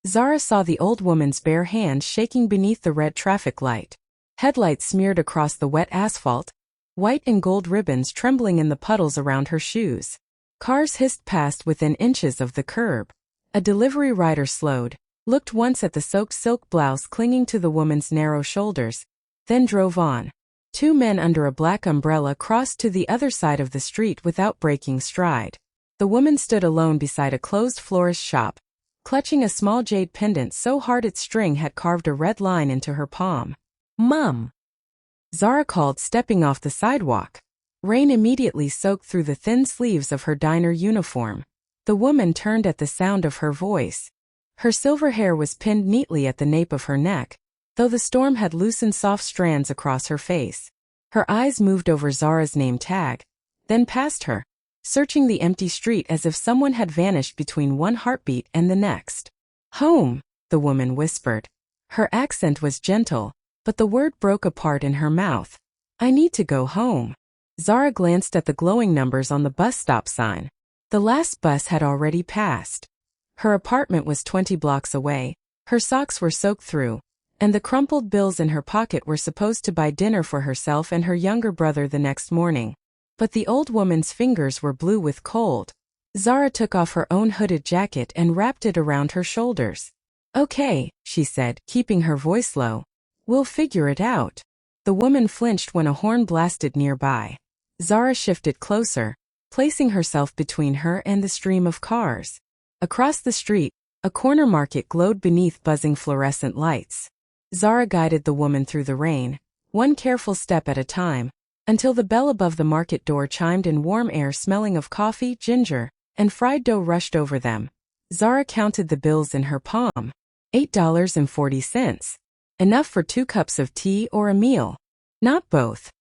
Zara saw the old woman's bare hand shaking beneath the red traffic light. Headlights smeared across the wet asphalt, white and gold ribbons trembling in the puddles around her shoes. Cars hissed past within inches of the curb. A delivery rider slowed, looked once at the soaked silk blouse clinging to the woman's narrow shoulders, then drove on. Two men under a black umbrella crossed to the other side of the street without breaking stride. The woman stood alone beside a closed florist shop, clutching a small jade pendant so hard its string had carved a red line into her palm. "Mom!" Zara called, stepping off the sidewalk. Rain immediately soaked through the thin sleeves of her diner uniform. The woman turned at the sound of her voice. Her silver hair was pinned neatly at the nape of her neck, though the storm had loosened soft strands across her face. Her eyes moved over Zara's name tag, then past her, searching the empty street as if someone had vanished between one heartbeat and the next. "Home," the woman whispered. Her accent was gentle, but the word broke apart in her mouth. "I need to go home." Zara glanced at the glowing numbers on the bus stop sign. The last bus had already passed. Her apartment was 20 blocks away, her socks were soaked through, and the crumpled bills in her pocket were supposed to buy dinner for herself and her younger brother the next morning. But the old woman's fingers were blue with cold. Zara took off her own hooded jacket and wrapped it around her shoulders. "Okay," she said, keeping her voice low. "We'll figure it out." The woman flinched when a horn blasted nearby. Zara shifted closer, placing herself between her and the stream of cars. Across the street, a corner market glowed beneath buzzing fluorescent lights. Zara guided the woman through the rain, one careful step at a time, until the bell above the market door chimed and warm air smelling of coffee, ginger, and fried dough rushed over them. Zara counted the bills in her palm. $8.40. Enough for 2 cups of tea or a meal. Not both.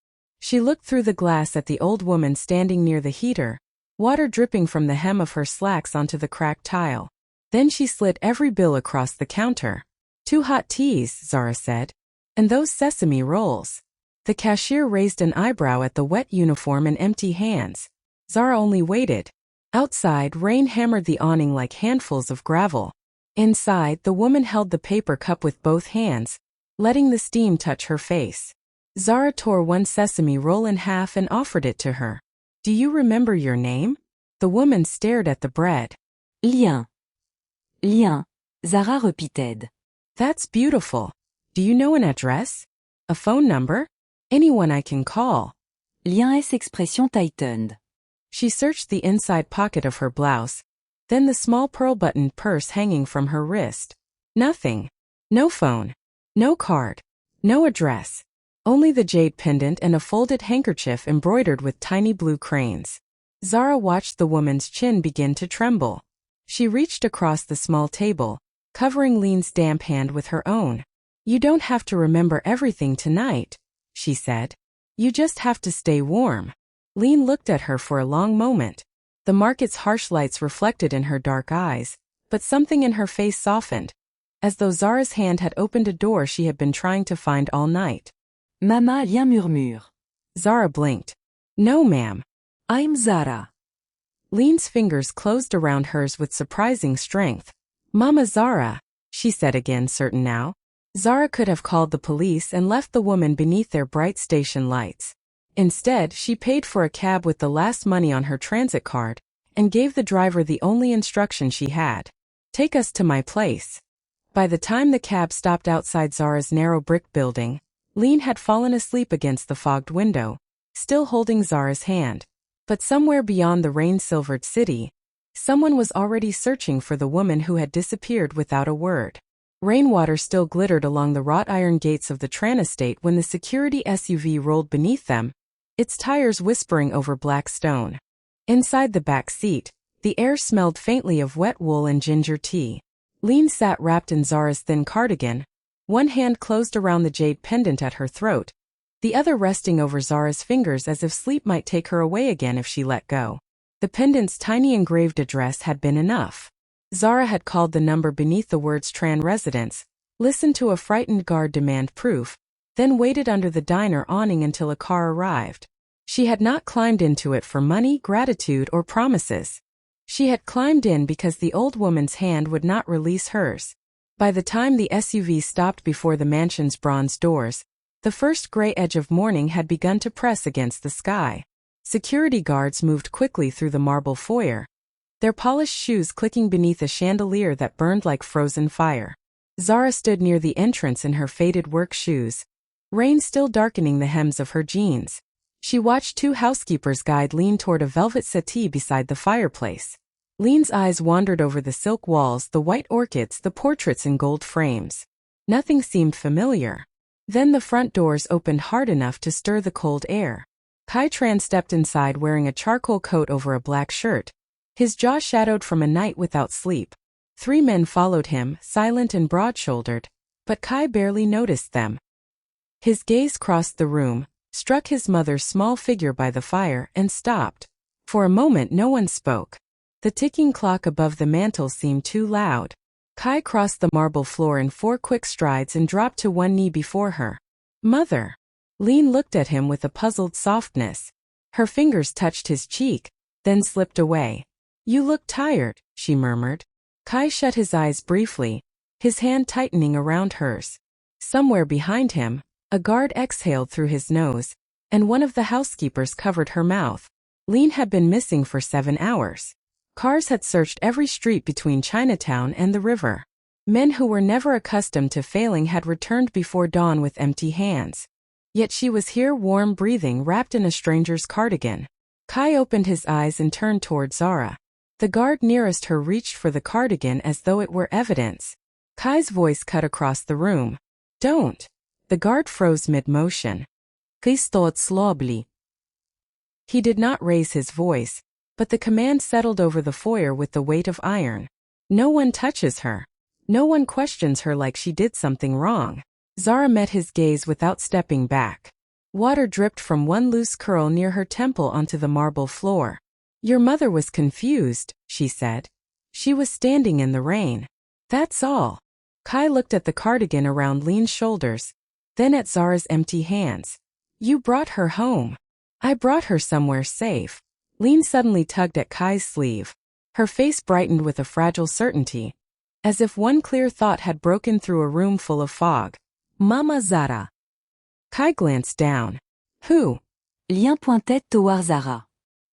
She looked through the glass at the old woman standing near the heater, water dripping from the hem of her slacks onto the cracked tile. Then she slid every bill across the counter. 2 hot teas, Zara said. And those sesame rolls. The cashier raised an eyebrow at the wet uniform and empty hands. Zara only waited. Outside, rain hammered the awning like handfuls of gravel. Inside, the woman held the paper cup with both hands, letting the steam touch her face. Zara tore one sesame roll in half and offered it to her. "Do you remember your name?" The woman stared at the bread. Lien. Lien, Zara repeated. "That's beautiful. Do you know an address? A phone number? Anyone I can call?" Lien's expression tightened. She searched the inside pocket of her blouse, then the small pearl-buttoned purse hanging from her wrist. Nothing. No phone. No card. No address. Only the jade pendant and a folded handkerchief embroidered with tiny blue cranes. Zara watched the woman's chin begin to tremble. She reached across the small table, covering Lien's damp hand with her own. "You don't have to remember everything tonight," she said. "You just have to stay warm." Lien looked at her for a long moment. The market's harsh lights reflected in her dark eyes, but something in her face softened, as though Zara's hand had opened a door she had been trying to find all night. Mama, Lien murmure. Zara blinked. "No, ma'am. I'm Zara." Lien's fingers closed around hers with surprising strength. "Mama Zara," she said again, certain now. Zara could have called the police and left the woman beneath their bright station lights. Instead, she paid for a cab with the last money on her transit card, and gave the driver the only instruction she had. "Take us to my place." By the time the cab stopped outside Zara's narrow brick building, Lien had fallen asleep against the fogged window, still holding Zara's hand. But somewhere beyond the rain-silvered city, someone was already searching for the woman who had disappeared without a word. Rainwater still glittered along the wrought iron gates of the Tran estate when the security SUV rolled beneath them, its tires whispering over black stone. Inside the back seat, the air smelled faintly of wet wool and ginger tea. Lien sat wrapped in Zara's thin cardigan, one hand closed around the jade pendant at her throat, the other resting over Zara's fingers as if sleep might take her away again if she let go. The pendant's tiny engraved address had been enough. Zara had called the number beneath the words Tran residence, listened to a frightened guard demand proof, then waited under the diner awning until a car arrived. She had not climbed into it for money, gratitude, or promises. She had climbed in because the old woman's hand would not release hers. By the time the SUV stopped before the mansion's bronze doors, the first gray edge of morning had begun to press against the sky. Security guards moved quickly through the marble foyer, their polished shoes clicking beneath a chandelier that burned like frozen fire. Zara stood near the entrance in her faded work shoes, rain still darkening the hems of her jeans. She watched two housekeepers guide Lien toward a velvet settee beside the fireplace. Lien's eyes wandered over the silk walls, the white orchids, the portraits in gold frames. Nothing seemed familiar. Then the front doors opened hard enough to stir the cold air. Tran stepped inside wearing a charcoal coat over a black shirt, his jaw shadowed from a night without sleep. 3 men followed him, silent and broad-shouldered, but Kai barely noticed them. His gaze crossed the room, struck his mother's small figure by the fire, and stopped. For a moment no one spoke. The ticking clock above the mantel seemed too loud. Kai crossed the marble floor in 4 quick strides and dropped to one knee before her. "Mother." Lien looked at him with a puzzled softness. Her fingers touched his cheek, then slipped away. "You look tired," she murmured. Kai shut his eyes briefly, his hand tightening around hers. Somewhere behind him, a guard exhaled through his nose, and one of the housekeepers covered her mouth. Lien had been missing for 7 hours. Cars had searched every street between Chinatown and the river. Men who were never accustomed to failing had returned before dawn with empty hands. Yet she was here, warm breathing, wrapped in a stranger's cardigan. Kai opened his eyes and turned toward Zara. The guard nearest her reached for the cardigan as though it were evidence. Kai's voice cut across the room. "Don't." The guard froze mid-motion. "He stood slowly." He did not raise his voice, but the command settled over the foyer with the weight of iron. No one touches her. No one questions her like she did something wrong. Zara met his gaze without stepping back. Water dripped from one loose curl near her temple onto the marble floor. "Your mother was confused," she said. "She was standing in the rain. That's all." Kai looked at the cardigan around Lien's shoulders, then at Zara's empty hands. "You brought her home." "I brought her somewhere safe." Lien suddenly tugged at Kai's sleeve. Her face brightened with a fragile certainty, as if one clear thought had broken through a room full of fog. Mama Zara. Kai glanced down. "Who?" Lien pointait toward Zara.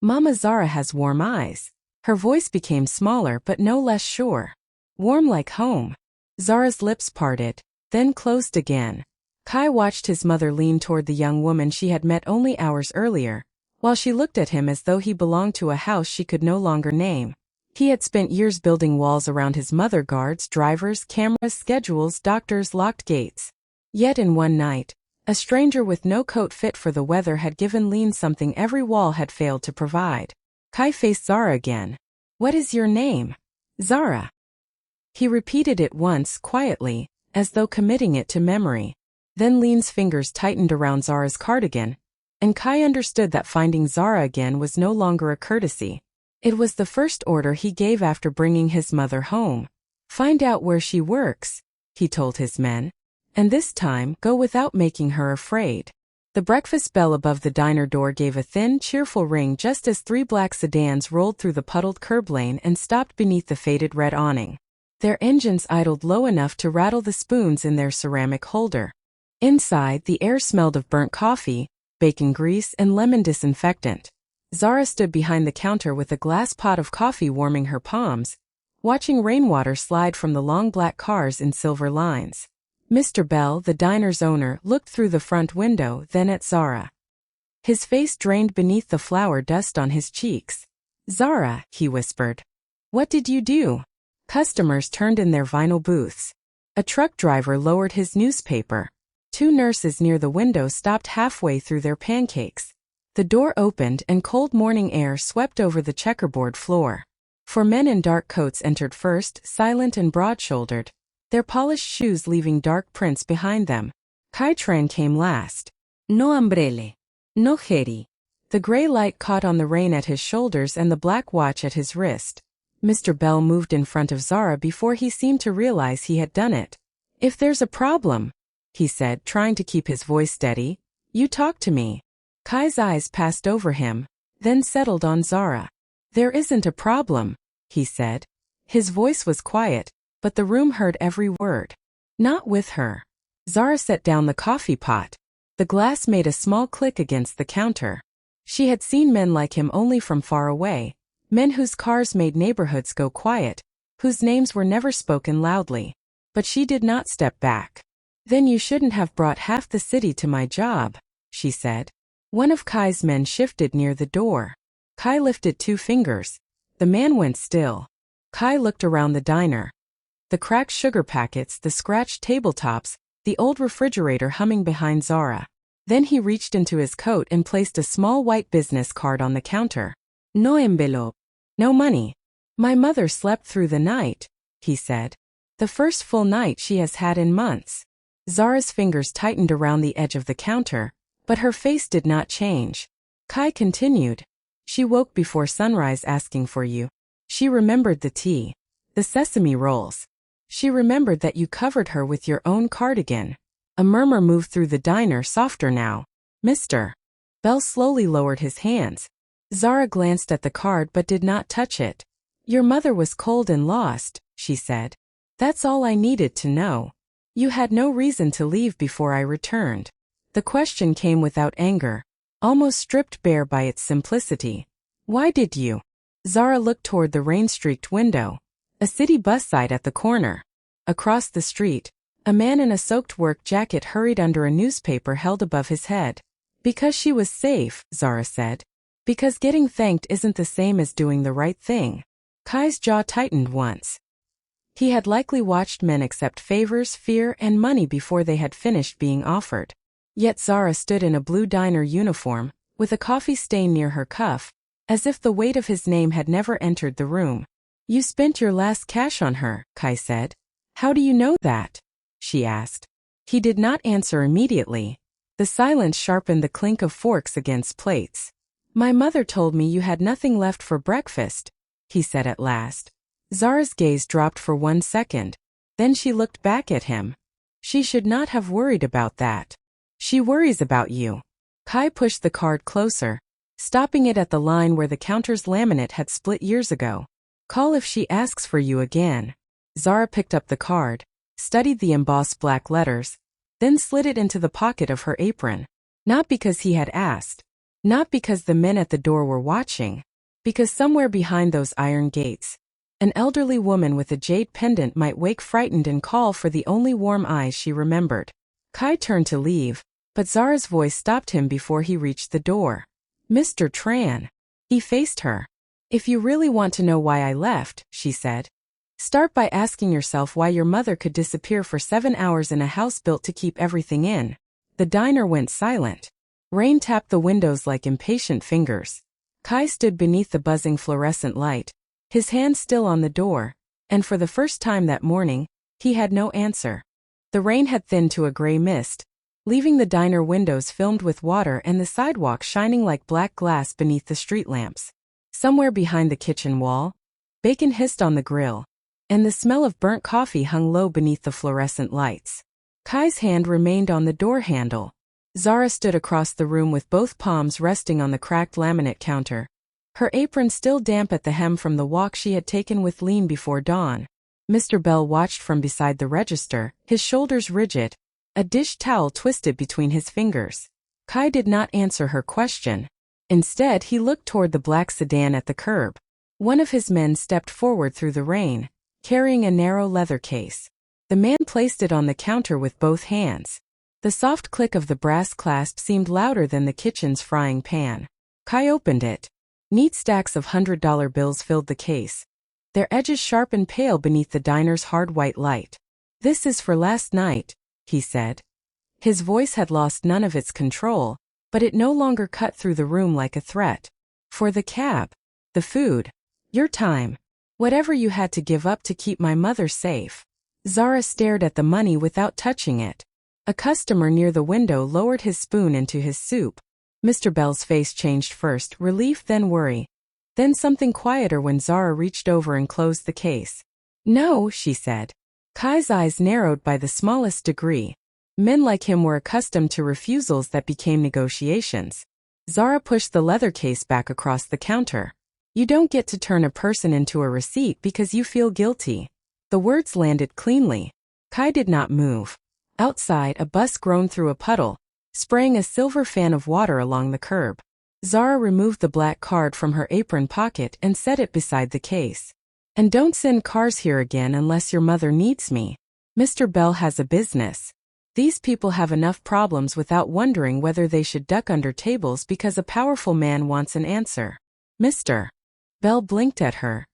Mama Zara has warm eyes. Her voice became smaller but no less sure. "Warm like home." Zara's lips parted, then closed again. Kai watched his mother lean toward the young woman she had met only hours earlier, while she looked at him as though he belonged to a house she could no longer name. He had spent years building walls around his mother: guards, drivers, cameras, schedules, doctors, locked gates. Yet in one night, a stranger with no coat fit for the weather had given Lien something every wall had failed to provide. Kai faced Zara again. "What is your name?" "Zara." He repeated it once, quietly, as though committing it to memory. Then Lien's fingers tightened around Zara's cardigan, and Kai understood that finding Zara again was no longer a courtesy. It was the first order he gave after bringing his mother home. "Find out where she works," he told his men. "And this time, go without making her afraid." The breakfast bell above the diner door gave a thin, cheerful ring just as 3 black sedans rolled through the puddled curb lane and stopped beneath the faded red awning. Their engines idled low enough to rattle the spoons in their ceramic holder. Inside, the air smelled of burnt coffee, bacon grease, and lemon disinfectant. Zara stood behind the counter with a glass pot of coffee warming her palms, watching rainwater slide from the long black cars in silver lines. Mr. Bell, the diner's owner, looked through the front window, then at Zara. His face drained beneath the flour dust on his cheeks. "Zara," he whispered. "What did you do?" Customers turned in their vinyl booths. A truck driver lowered his newspaper. 2 nurses near the window stopped halfway through their pancakes. The door opened and cold morning air swept over the checkerboard floor. 4 men in dark coats entered first, silent and broad-shouldered, their polished shoes leaving dark prints behind them. Tran came last. No umbrelle. No jeri. The gray light caught on the rain at his shoulders and the black watch at his wrist. Mr. Bell moved in front of Zara before he seemed to realize he had done it. "If there's a problem," he said, trying to keep his voice steady, "you talk to me." Kai's eyes passed over him, then settled on Zara. "There isn't a problem," he said. His voice was quiet, but the room heard every word. Not with her. Zara set down the coffee pot. The glass made a small click against the counter. She had seen men like him only from far away, men whose cars made neighborhoods go quiet, whose names were never spoken loudly. But she did not step back. "Then you shouldn't have brought half the city to my job," she said. One of Kai's men shifted near the door. Kai lifted 2 fingers. The man went still. Kai looked around the diner. The cracked sugar packets, the scratched tabletops, the old refrigerator humming behind Zara. Then he reached into his coat and placed a small white business card on the counter. "No envelope. No money. My mother slept through the night," he said. "The first full night she has had in months." Zara's fingers tightened around the edge of the counter, but her face did not change. Kai continued. "She woke before sunrise asking for you. She remembered the tea, the sesame rolls. She remembered that you covered her with your own cardigan." A murmur moved through the diner, softer now. "Mr. Bell slowly lowered his hands. Zara glanced at the card but did not touch it. "Your mother was cold and lost," she said. "That's all I needed to know. You had no reason to leave before I returned." The question came without anger, almost stripped bare by its simplicity. "Why did you?" Zara looked toward the rain-streaked window. A city bus side at the corner. Across the street, a man in a soaked work jacket hurried under a newspaper held above his head. "Because she was safe," Zara said. "Because getting thanked isn't the same as doing the right thing." Kai's jaw tightened once. He had likely watched men accept favors, fear, and money before they had finished being offered. Yet Zara stood in a blue diner uniform, with a coffee stain near her cuff, as if the weight of his name had never entered the room. "You spent your last cash on her," Kai said. "How do you know that?" she asked. He did not answer immediately. The silence sharpened the clink of forks against plates. "My mother told me you had nothing left for breakfast," he said at last. Zara's gaze dropped for 1 second. Then she looked back at him. "She should not have worried about that. She worries about you." Kai pushed the card closer, stopping it at the line where the counter's laminate had split years ago. "Call if she asks for you again." Zara picked up the card, studied the embossed black letters, then slid it into the pocket of her apron. Not because he had asked. Not because the men at the door were watching. Because somewhere behind those iron gates, an elderly woman with a jade pendant might wake frightened and call for the only warm eyes she remembered. Kai turned to leave, but Zara's voice stopped him before he reached the door. "Mr. Tran." He faced her. "If you really want to know why I left," she said, "start by asking yourself why your mother could disappear for 7 hours in a house built to keep everything in." The diner went silent. Rain tapped the windows like impatient fingers. Kai stood beneath the buzzing fluorescent light, his hand still on the door, and for the first time that morning, he had no answer. The rain had thinned to a gray mist, leaving the diner windows filmed with water and the sidewalk shining like black glass beneath the street lamps. Somewhere behind the kitchen wall, bacon hissed on the grill, and the smell of burnt coffee hung low beneath the fluorescent lights. Kai's hand remained on the door handle. Zara stood across the room with both palms resting on the cracked laminate counter, her apron still damp at the hem from the walk she had taken with Lien before dawn. Mr. Bell watched from beside the register, his shoulders rigid, a dish towel twisted between his fingers. Kai did not answer her question. Instead, he looked toward the black sedan at the curb. One of his men stepped forward through the rain, carrying a narrow leather case. The man placed it on the counter with both hands. The soft click of the brass clasp seemed louder than the kitchen's frying pan. Kai opened it. Neat stacks of $100 bills filled the case, their edges sharp and pale beneath the diner's hard white light. "This is for last night," he said. His voice had lost none of its control, but it no longer cut through the room like a threat. "For the cab, the food, your time, whatever you had to give up to keep my mother safe." Zara stared at the money without touching it. A customer near the window lowered his spoon into his soup. Mr. Bell's face changed first, relief then worry, then something quieter when Zara reached over and closed the case. "No," she said. Kai's eyes narrowed by the smallest degree. Men like him were accustomed to refusals that became negotiations. Zara pushed the leather case back across the counter. "You don't get to turn a person into a receipt because you feel guilty." The words landed cleanly. Kai did not move. Outside, a bus groaned through a puddle, spraying a silver fan of water along the curb. Zara removed the black card from her apron pocket and set it beside the case. And don't send cars here again unless your mother needs me. Mr. Bell has a business. These people have enough problems without wondering whether they should duck under tables because a powerful man wants an answer. Mr. Bell blinked at her,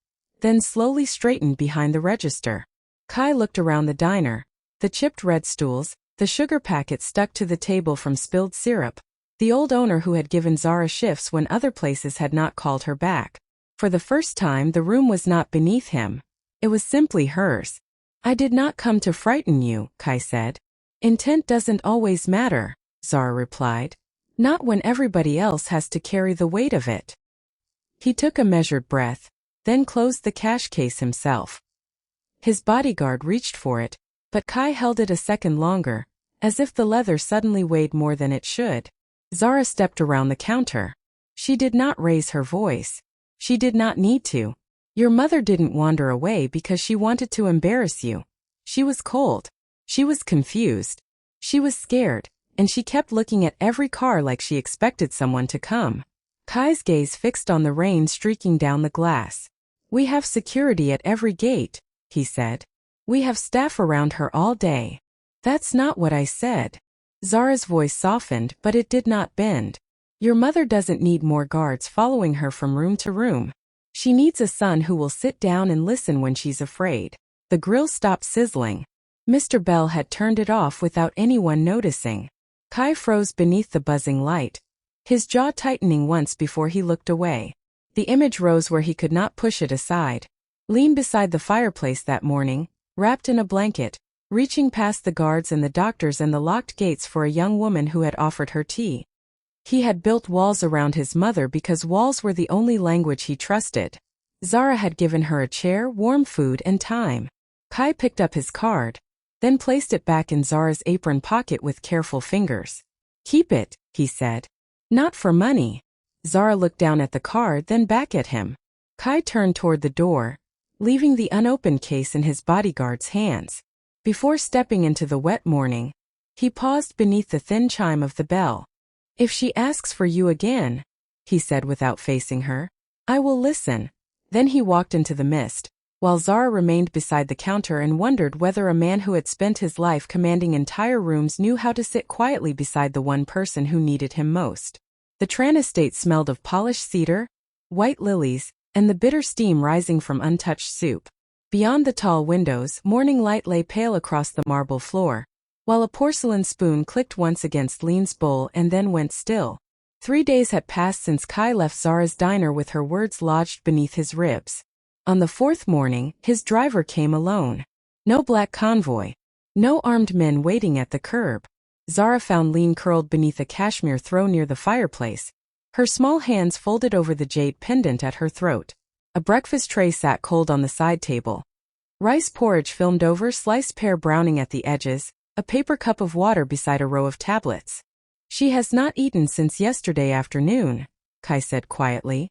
then slowly straightened behind the register. Kai looked around the diner, the chipped red stools, the sugar packets stuck to the table from spilled syrup, the old owner who had given Zara shifts when other places had not called her back. For the first time, the room was not beneath him. It was simply hers. I did not come to frighten you, Kai said. Intent doesn't always matter, Zara replied. Not when everybody else has to carry the weight of it. He took a measured breath, then closed the cash case himself. His bodyguard reached for it, but Kai held it a second longer, as if the leather suddenly weighed more than it should. Zara stepped around the counter. She did not raise her voice. She did not need to. Your mother didn't wander away because she wanted to embarrass you. She was cold. She was confused. She was scared, and she kept looking at every car like she expected someone to come. Kai's gaze fixed on the rain streaking down the glass. We have security at every gate, he said. We have staff around her all day. That's not what I said. Zara's voice softened, but it did not bend. Your mother doesn't need more guards following her from room to room. She needs a son who will sit down and listen when she's afraid. The grill stopped sizzling. Mr. Bell had turned it off without anyone noticing. Kai froze beneath the buzzing light, his jaw tightening once before he looked away. The image rose where he could not push it aside. Lien beside the fireplace that morning, wrapped in a blanket, reaching past the guards and the doctors and the locked gates for a young woman who had offered her tea. He had built walls around his mother because walls were the only language he trusted. Zara had given her a chair, warm food, and time. Kai picked up his card, then placed it back in Zara's apron pocket with careful fingers. Keep it, he said. Not for money. Zara looked down at the card, then back at him. Kai turned toward the door, leaving the unopened case in his bodyguard's hands. Before stepping into the wet morning, he paused beneath the thin chime of the bell. If she asks for you again, he said without facing her, I will listen. Then he walked into the mist, while Zara remained beside the counter and wondered whether a man who had spent his life commanding entire rooms knew how to sit quietly beside the one person who needed him most. The Tran estate smelled of polished cedar, white lilies, and the bitter steam rising from untouched soup. Beyond the tall windows, morning light lay pale across the marble floor, while a porcelain spoon clicked once against Lien's bowl and then went still. 3 days had passed since Kai left Zara's diner with her words lodged beneath his ribs. On the 4th morning, his driver came alone. No black convoy. No armed men waiting at the curb. Zara found Lien curled beneath a cashmere throw near the fireplace, her small hands folded over the jade pendant at her throat. A breakfast tray sat cold on the side table. Rice porridge filmed over, sliced pear browning at the edges, a paper cup of water beside a row of tablets. She has not eaten since yesterday afternoon, Kai said quietly.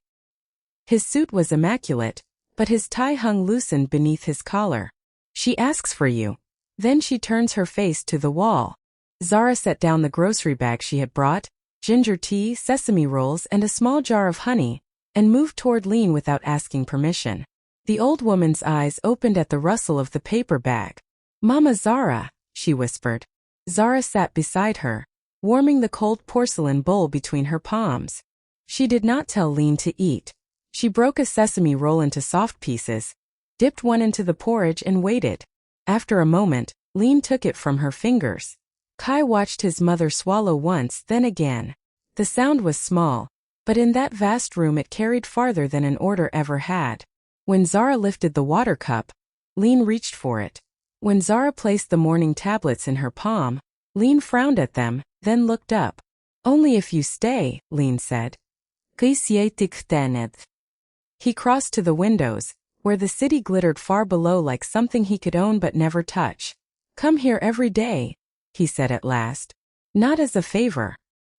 His suit was immaculate, but his tie hung loosened beneath his collar. She asks for you. Then she turns her face to the wall. Zara set down the grocery bag she had brought, ginger tea, sesame rolls, and a small jar of honey, and moved toward Lien without asking permission. The old woman's eyes opened at the rustle of the paper bag. Mama Zara, she whispered. Zara sat beside her, warming the cold porcelain bowl between her palms. She did not tell Lien to eat. She broke a sesame roll into soft pieces, dipped one into the porridge and waited. After a moment, Lien took it from her fingers. Kai watched his mother swallow once, then again. The sound was small, but in that vast room it carried farther than an order ever had. When Zara lifted the water cup, Lien reached for it. When Zara placed the morning tablets in her palm, Lien frowned at them, then looked up. Only if you stay, Lien said. He crossed to the windows, where the city glittered far below like something he could own but never touch. Come here every day, he said at last. Not as a favor.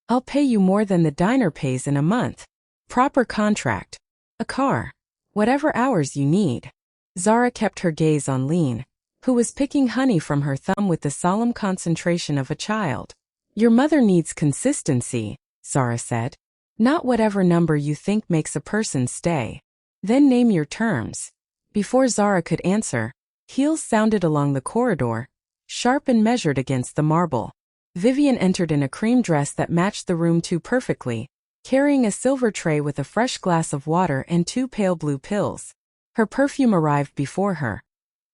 I'll pay you more than the diner pays in a month. Proper contract. A car. Whatever hours you need. Zara kept her gaze on Lien, who was picking honey from her thumb with the solemn concentration of a child. Your mother needs consistency, Zara said. Not whatever number you think makes a person stay. Then name your terms. Before Zara could answer, heels sounded along the corridor, sharp and measured against the marble. Vivian entered in a cream dress that matched the room too perfectly, carrying a silver tray with a fresh glass of water and 2 pale blue pills. Her perfume arrived before her.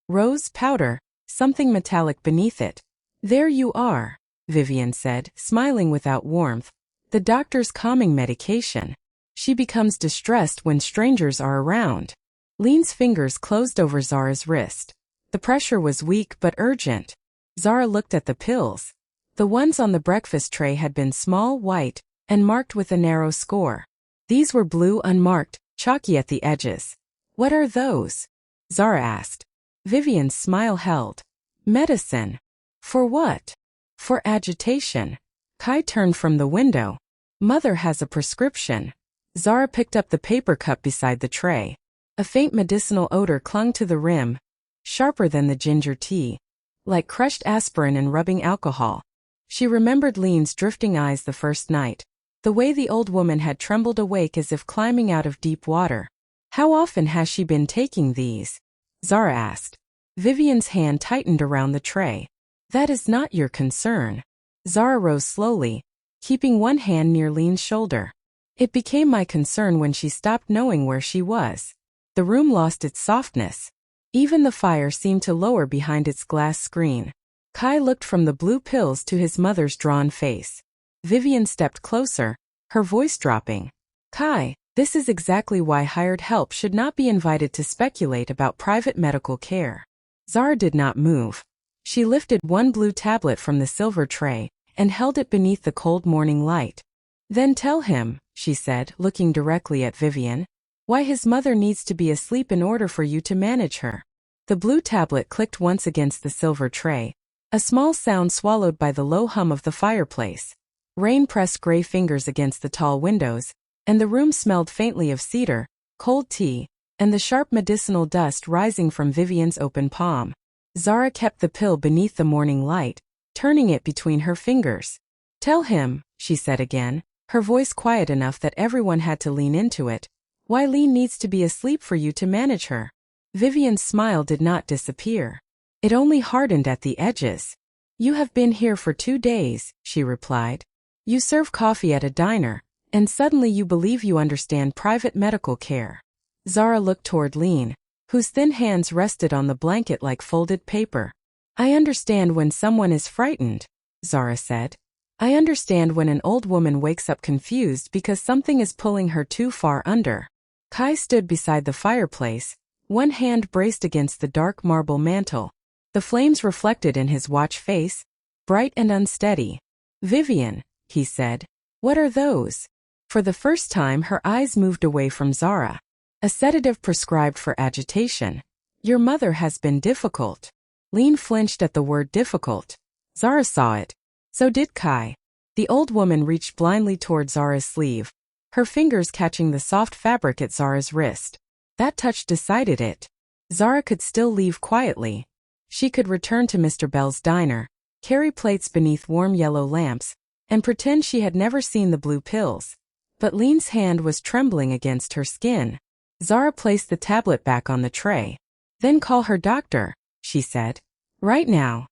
Rose powder, something metallic beneath it. There you are, Vivian said, smiling without warmth. The doctor's calming medication. She becomes distressed when strangers are around. Lien's fingers closed over Zara's wrist. The pressure was weak but urgent. Zara looked at the pills. The ones on the breakfast tray had been small, white, and marked with a narrow score. These were blue unmarked, chalky at the edges. What are those? Zara asked. Vivian's smile held. Medicine. For what? For agitation. Kai turned from the window. Mother has a prescription. Zara picked up the paper cup beside the tray. A faint medicinal odor clung to the rim, sharper than the ginger tea, like crushed aspirin and rubbing alcohol. She remembered Lien's drifting eyes the first night, the way the old woman had trembled awake as if climbing out of deep water. How often has she been taking these? Zara asked. Vivian's hand tightened around the tray. That is not your concern. Zara rose slowly, keeping one hand near Lien's shoulder. It became my concern when she stopped knowing where she was. The room lost its softness. Even the fire seemed to lower behind its glass screen. Kai looked from the blue pills to his mother's drawn face. Vivian stepped closer, her voice dropping. Kai, this is exactly why hired help should not be invited to speculate about private medical care. Zara did not move. She lifted one blue tablet from the silver tray and held it beneath the cold morning light. Then tell him, she said, looking directly at Vivian, why his mother needs to be asleep in order for you to manage her. The blue tablet clicked once against the silver tray, a small sound swallowed by the low hum of the fireplace. Rain pressed gray fingers against the tall windows, and the room smelled faintly of cedar, cold tea, and the sharp medicinal dust rising from Vivian's open palm. Zara kept the pill beneath the morning light, turning it between her fingers. Tell him, she said again, her voice quiet enough that everyone had to lean into it, why Lien needs to be asleep for you to manage her. Vivian's smile did not disappear. It only hardened at the edges. You have been here for 2 days, she replied. You serve coffee at a diner, and suddenly you believe you understand private medical care. Zara looked toward Lien, whose thin hands rested on the blanket like folded paper. I understand when someone is frightened, Zara said. I understand when an old woman wakes up confused because something is pulling her too far under. Kai stood beside the fireplace, one hand braced against the dark marble mantel. The flames reflected in his watch face, bright and unsteady. Vivian, he said, what are those? For the first time her eyes moved away from Zara. A sedative prescribed for agitation. Your mother has been difficult. Lien flinched at the word difficult. Zara saw it. So did Kai. The old woman reached blindly toward Zara's sleeve, her fingers catching the soft fabric at Zara's wrist. That touch decided it. Zara could still leave quietly. She could return to Mr. Bell's diner, carry plates beneath warm yellow lamps, and pretend she had never seen the blue pills. But Lien's hand was trembling against her skin. Zara placed the tablet back on the tray. Then call her doctor, she said. Right now.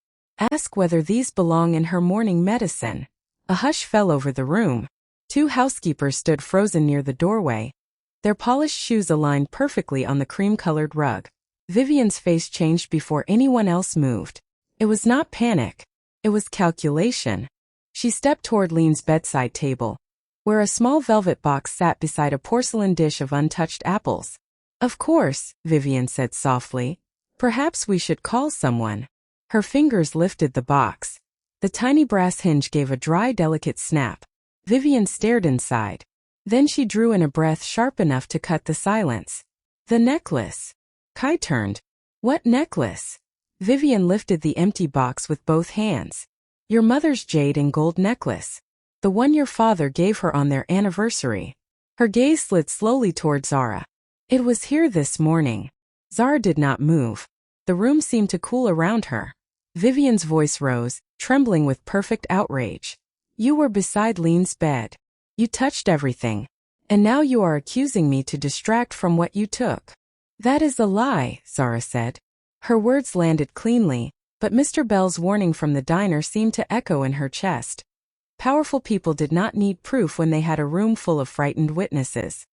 Ask whether these belong in her morning medicine. A hush fell over the room. 2 housekeepers stood frozen near the doorway, their polished shoes aligned perfectly on the cream-colored rug. Vivian's face changed before anyone else moved. It was not panic. It was calculation. She stepped toward Lien's bedside table, where a small velvet box sat beside a porcelain dish of untouched apples. Of course, Vivian said softly. Perhaps we should call someone. Her fingers lifted the box. The tiny brass hinge gave a dry, delicate snap. Vivian stared inside. Then she drew in a breath sharp enough to cut the silence. The necklace. Kai turned. What necklace? Vivian lifted the empty box with both hands. Your mother's jade and gold necklace. The one your father gave her on their anniversary. Her gaze slid slowly toward Zara. It was here this morning. Zara did not move. The room seemed to cool around her. Vivian's voice rose, trembling with perfect outrage. You were beside Lien's bed. You touched everything. And now you are accusing me to distract from what you took. That is a lie, Zara said. Her words landed cleanly, but Mr. Bell's warning from the diner seemed to echo in her chest. Powerful people did not need proof when they had a room full of frightened witnesses.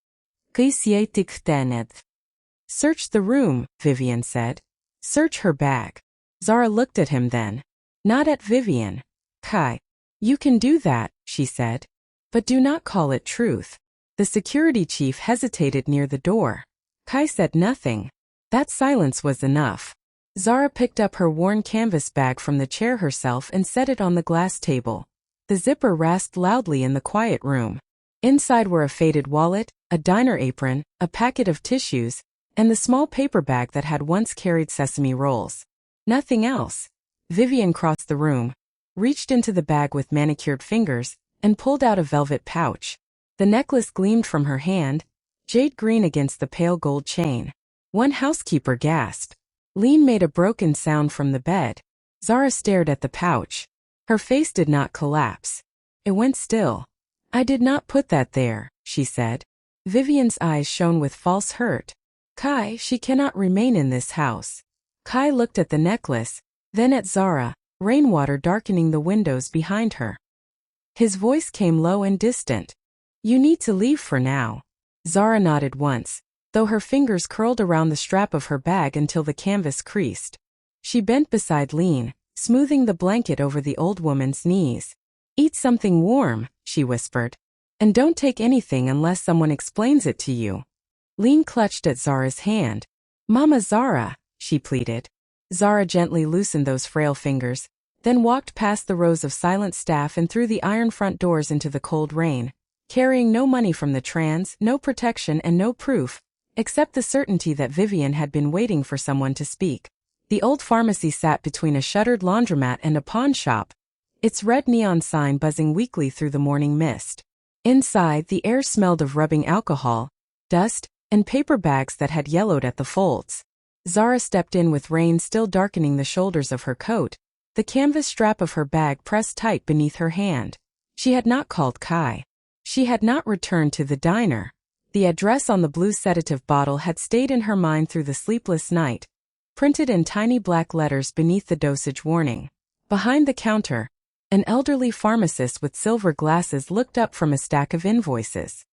Search the room, Vivian said. Search her bag. Zara looked at him then. Not at Vivian. Kai. You can do that, she said. But do not call it truth. The security chief hesitated near the door. Kai said nothing. That silence was enough. Zara picked up her worn canvas bag from the chair herself and set it on the glass table. The zipper rasped loudly in the quiet room. Inside were a faded wallet, a diner apron, a packet of tissues, and the small paper bag that had once carried sesame rolls. Nothing else. Vivian crossed the room, reached into the bag with manicured fingers, and pulled out a velvet pouch. The necklace gleamed from her hand, jade green against the pale gold chain. One housekeeper gasped. Lien made a broken sound from the bed. Zara stared at the pouch. Her face did not collapse. It went still. I did not put that there, she said. Vivian's eyes shone with false hurt. Kai, she cannot remain in this house. Kai looked at the necklace, then at Zara, rainwater darkening the windows behind her. His voice came low and distant. You need to leave for now. Zara nodded once, though her fingers curled around the strap of her bag until the canvas creased. She bent beside Lien, smoothing the blanket over the old woman's knees. Eat something warm, she whispered. And don't take anything unless someone explains it to you. Lien clutched at Zara's hand. Mama Zara, she pleaded. Zara gently loosened those frail fingers, then walked past the rows of silent staff and through the iron front doors into the cold rain, carrying no money from the Trans, no protection and no proof, except the certainty that Vivian had been waiting for someone to speak. The old pharmacy sat between a shuttered laundromat and a pawn shop, its red neon sign buzzing weakly through the morning mist. Inside, the air smelled of rubbing alcohol, dust, and paper bags that had yellowed at the folds. Zara stepped in with rain still darkening the shoulders of her coat, the canvas strap of her bag pressed tight beneath her hand. She had not called Kai. She had not returned to the diner. The address on the blue sedative bottle had stayed in her mind through the sleepless night, printed in tiny black letters beneath the dosage warning. Behind the counter, an elderly pharmacist with silver glasses looked up from a stack of invoices.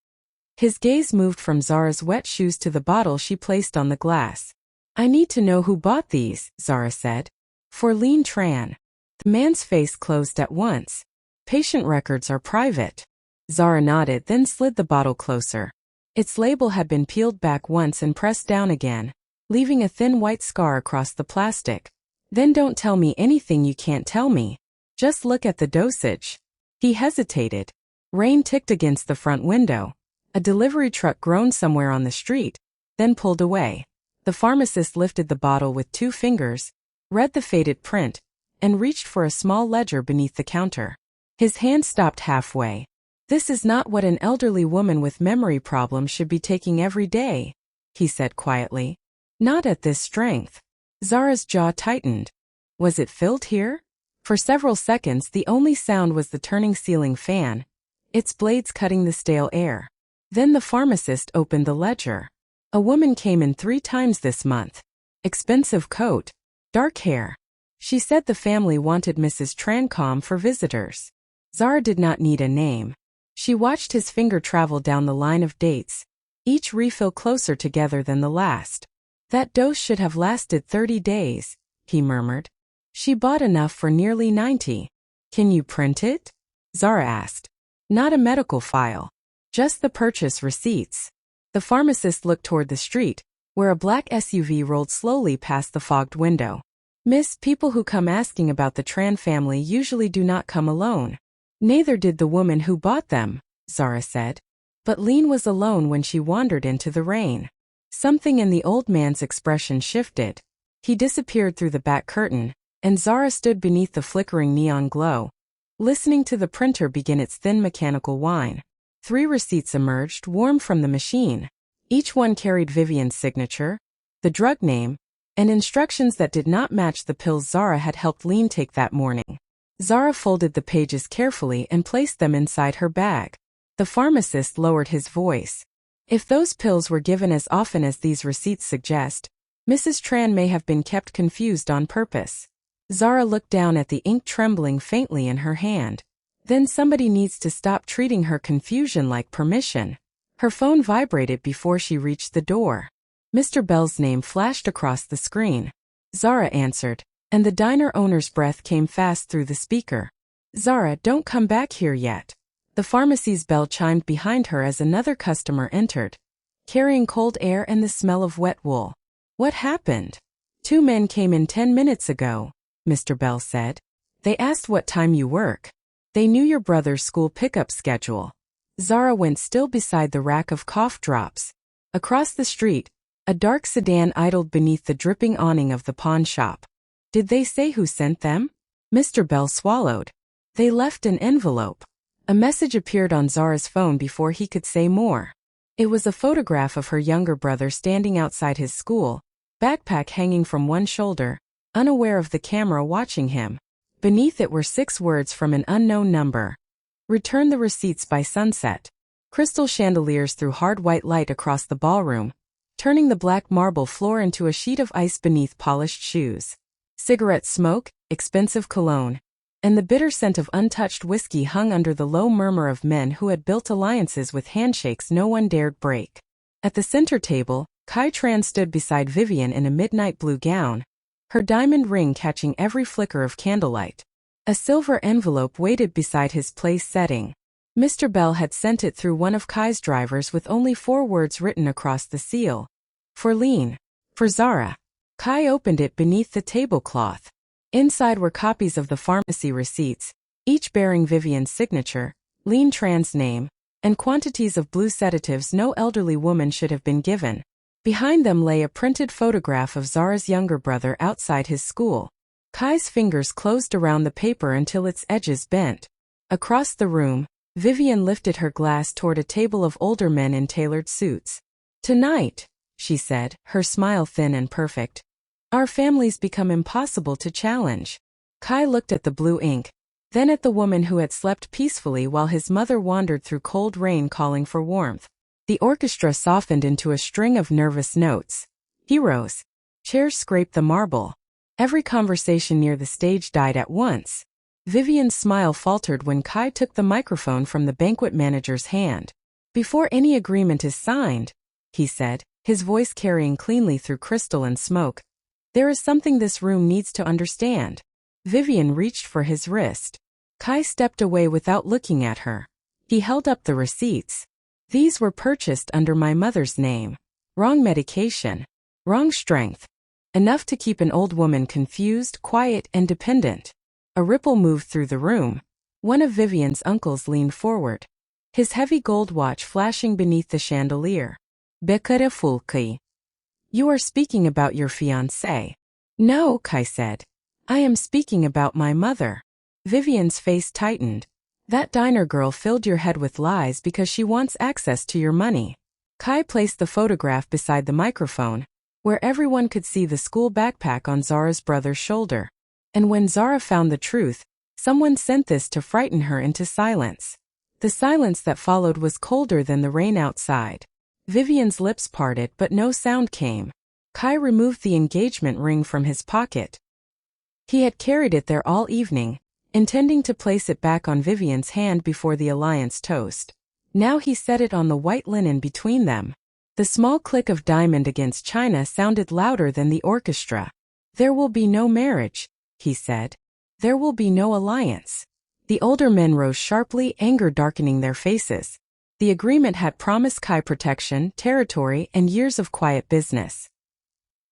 His gaze moved from Zara's wet shoes to the bottle she placed on the glass. I need to know who bought these, Zara said. For Lien Tran. The man's face closed at once. Patient records are private. Zara nodded, then slid the bottle closer. Its label had been peeled back once and pressed down again, leaving a thin white scar across the plastic. Then don't tell me anything you can't tell me. Just look at the dosage. He hesitated. Rain ticked against the front window. A delivery truck groaned somewhere on the street, then pulled away. The pharmacist lifted the bottle with 2 fingers, read the faded print, and reached for a small ledger beneath the counter. His hand stopped halfway. This is not what an elderly woman with memory problems should be taking every day, he said quietly. Not at this strength. Zara's jaw tightened. Was it filled here? For several seconds the only sound was the turning ceiling fan, its blades cutting the stale air. Then the pharmacist opened the ledger. A woman came in 3 times this month. Expensive coat. Dark hair. She said the family wanted Mrs. Tran for visitors. Zara did not need a name. She watched his finger travel down the line of dates, each refill closer together than the last. That dose should have lasted 30 days, he murmured. She bought enough for nearly 90. Can you print it? Zara asked. Not a medical file. Just the purchase receipts. The pharmacist looked toward the street, where a black SUV rolled slowly past the fogged window. Miss, people who come asking about the Tran family usually do not come alone. Neither did the woman who bought them, Zara said. But Lien was alone when she wandered into the rain. Something in the old man's expression shifted. He disappeared through the back curtain, and Zara stood beneath the flickering neon glow, listening to the printer begin its thin mechanical whine. 3 receipts emerged, warm from the machine. Each one carried Vivian's signature, the drug name, and instructions that did not match the pills Zara had helped Lien take that morning. Zara folded the pages carefully and placed them inside her bag. The pharmacist lowered his voice. If those pills were given as often as these receipts suggest, Mrs. Tran may have been kept confused on purpose. Zara looked down at the ink trembling faintly in her hand. Then somebody needs to stop treating her confusion like permission. Her phone vibrated before she reached the door. Mr. Bell's name flashed across the screen. Zara answered, and the diner owner's breath came fast through the speaker. Zara, don't come back here yet. The pharmacy's bell chimed behind her as another customer entered, carrying cold air and the smell of wet wool. What happened? 2 men came in 10 minutes ago, Mr. Bell said. They asked what time you work. They knew your brother's school pickup schedule. Zara went still beside the rack of cough drops. Across the street, a dark sedan idled beneath the dripping awning of the pawn shop. Did they say who sent them? Mr. Bell swallowed. They left an envelope. A message appeared on Zara's phone before he could say more. It was a photograph of her younger brother standing outside his school, backpack hanging from one shoulder, unaware of the camera watching him. Beneath it were 6 words from an unknown number. Return the receipts by sunset. Crystal chandeliers threw hard white light across the ballroom, turning the black marble floor into a sheet of ice beneath polished shoes. Cigarette smoke, expensive cologne, and the bitter scent of untouched whiskey hung under the low murmur of men who had built alliances with handshakes no one dared break. At the center table, Tran stood beside Vivian in a midnight blue gown, her diamond ring catching every flicker of candlelight. A silver envelope waited beside his place setting. Mr. Bell had sent it through one of Kai's drivers with only 4 words written across the seal. For Lien. For Zara. Kai opened it beneath the tablecloth. Inside were copies of the pharmacy receipts, each bearing Vivian's signature, Lien Tran's name, and quantities of blue sedatives no elderly woman should have been given. Behind them lay a printed photograph of Zara's younger brother outside his school. Kai's fingers closed around the paper until its edges bent. Across the room, Vivian lifted her glass toward a table of older men in tailored suits. Tonight, she said, her smile thin and perfect, our families become impossible to challenge. Kai looked at the blue ink, then at the woman who had slept peacefully while his mother wandered through cold rain calling for warmth. The orchestra softened into a string of nervous notes. Heroes. Chairs scraped the marble. Every conversation near the stage died at once. Vivian's smile faltered when Kai took the microphone from the banquet manager's hand. Before any agreement is signed, he said, his voice carrying cleanly through crystal and smoke, there is something this room needs to understand. Vivian reached for his wrist. Kai stepped away without looking at her. He held up the receipts. These were purchased under my mother's name. Wrong medication. Wrong strength. Enough to keep an old woman confused, quiet, and dependent. A ripple moved through the room. One of Vivian's uncles leaned forward, his heavy gold watch flashing beneath the chandelier. Bekare fulki. You are speaking about your fiancée. No, Kai said. I am speaking about my mother. Vivian's face tightened. That diner girl filled your head with lies because she wants access to your money. Kai placed the photograph beside the microphone, where everyone could see the school backpack on Zara's brother's shoulder. And when Zara found the truth, someone sent this to frighten her into silence. The silence that followed was colder than the rain outside. Vivian's lips parted but no sound came. Kai removed the engagement ring from his pocket. He had carried it there all evening, intending to place it back on Vivian's hand before the alliance toast. Now he set it on the white linen between them. The small click of diamond against china sounded louder than the orchestra. There will be no marriage, he said. There will be no alliance. The older men rose sharply, anger darkening their faces. The agreement had promised Kai protection, territory, and years of quiet business.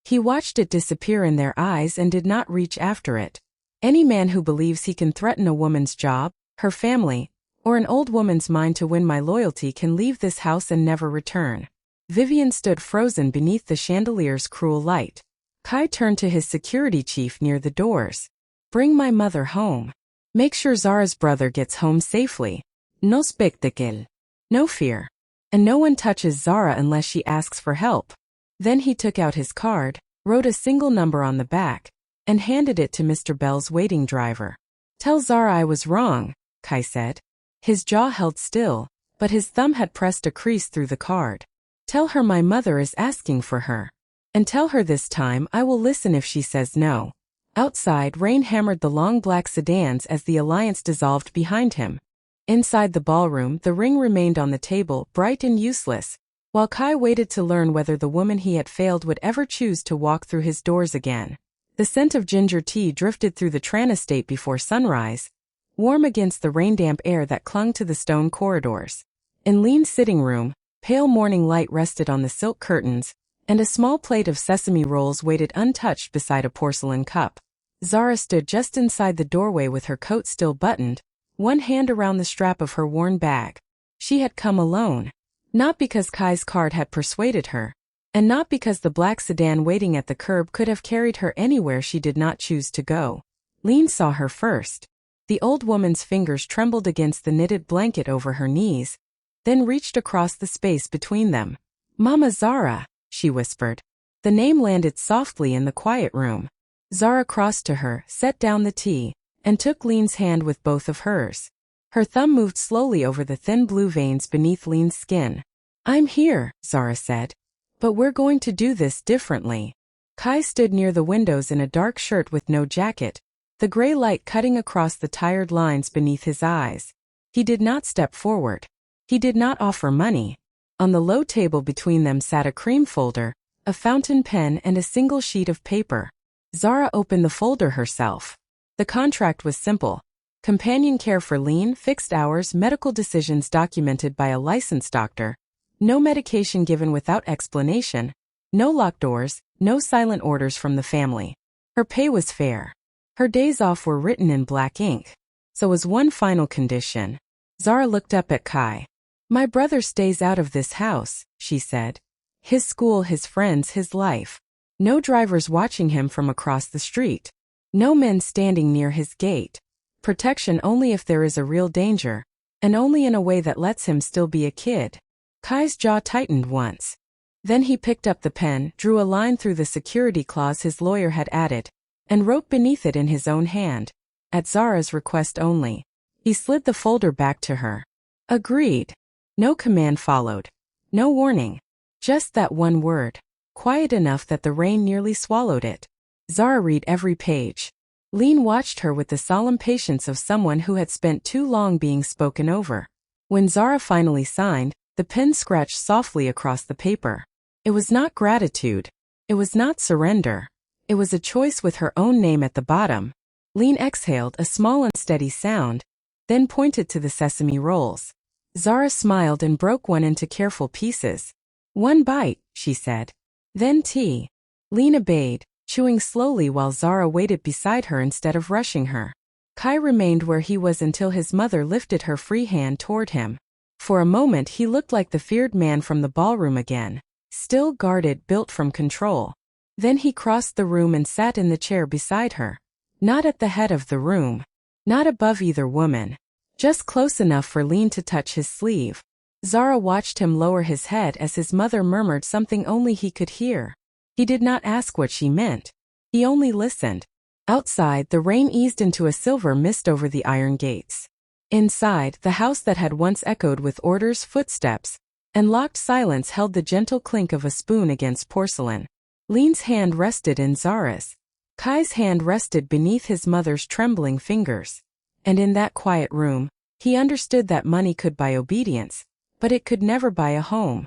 He watched it disappear in their eyes and did not reach after it. Any man who believes he can threaten a woman's job, her family, or an old woman's mind to win my loyalty can leave this house and never return. Vivian stood frozen beneath the chandelier's cruel light. Kai turned to his security chief near the doors. Bring my mother home. Make sure Zara's brother gets home safely. No spectacle. No fear. And no one touches Zara unless she asks for help. Then he took out his card, wrote a single number on the back, and handed it to Mr. Bell's waiting driver. "Tell Zara I was wrong," Kai said. His jaw held still, but his thumb had pressed a crease through the card. "Tell her my mother is asking for her. And tell her this time I will listen if she says no." Outside, rain hammered the long black sedans as the alliance dissolved behind him. Inside the ballroom, the ring remained on the table, bright and useless, while Kai waited to learn whether the woman he had failed would ever choose to walk through his doors again. The scent of ginger tea drifted through the Tran estate before sunrise, warm against the rain-damp air that clung to the stone corridors. In Lien's sitting room, pale morning light rested on the silk curtains, and a small plate of sesame rolls waited untouched beside a porcelain cup. Zara stood just inside the doorway with her coat still buttoned, one hand around the strap of her worn bag. She had come alone. Not because Kai's card had persuaded her, and not because the black sedan waiting at the curb could have carried her anywhere she did not choose to go. Lien saw her first. The old woman's fingers trembled against the knitted blanket over her knees, then reached across the space between them. "Mama Zara," she whispered. The name landed softly in the quiet room. Zara crossed to her, set down the tea, and took Lien's hand with both of hers. Her thumb moved slowly over the thin blue veins beneath Lien's skin. "I'm here," Zara said. "But we're going to do this differently." Kai stood near the windows in a dark shirt with no jacket, the gray light cutting across the tired lines beneath his eyes. He did not step forward. He did not offer money. On the low table between them sat a cream folder, a fountain pen and a single sheet of paper. Zara opened the folder herself. The contract was simple. Companion care for Lien, fixed hours, medical decisions documented by a licensed doctor. No medication given without explanation. No locked doors, no silent orders from the family. Her pay was fair. Her days off were written in black ink. So was one final condition. Zara looked up at Kai. "My brother stays out of this house," she said. "His school, his friends, his life. No drivers watching him from across the street. No men standing near his gate. Protection only if there is a real danger, and only in a way that lets him still be a kid." Kai's jaw tightened once. Then he picked up the pen, drew a line through the security clause his lawyer had added, and wrote beneath it in his own hand, "At Zara's request only." He slid the folder back to her. "Agreed." No command followed. No warning. Just that one word, quiet enough that the rain nearly swallowed it. Zara read every page. Lien watched her with the solemn patience of someone who had spent too long being spoken over. When Zara finally signed, the pen scratched softly across the paper. It was not gratitude. It was not surrender. It was a choice with her own name at the bottom. Lien exhaled a small unsteady sound, then pointed to the sesame rolls. Zara smiled and broke one into careful pieces. "One bite," she said. "Then tea." Lien obeyed, chewing slowly while Zara waited beside her instead of rushing her. Kai remained where he was until his mother lifted her free hand toward him. For a moment he looked like the feared man from the ballroom again, still guarded, built from control. Then he crossed the room and sat in the chair beside her. Not at the head of the room. Not above either woman. Just close enough for Lien to touch his sleeve. Zara watched him lower his head as his mother murmured something only he could hear. He did not ask what she meant. He only listened. Outside, the rain eased into a silver mist over the iron gates. Inside, the house that had once echoed with orders, footsteps, and locked silence held the gentle clink of a spoon against porcelain. Lien's hand rested in Zara's. Kai's hand rested beneath his mother's trembling fingers. And in that quiet room, he understood that money could buy obedience, but it could never buy a home.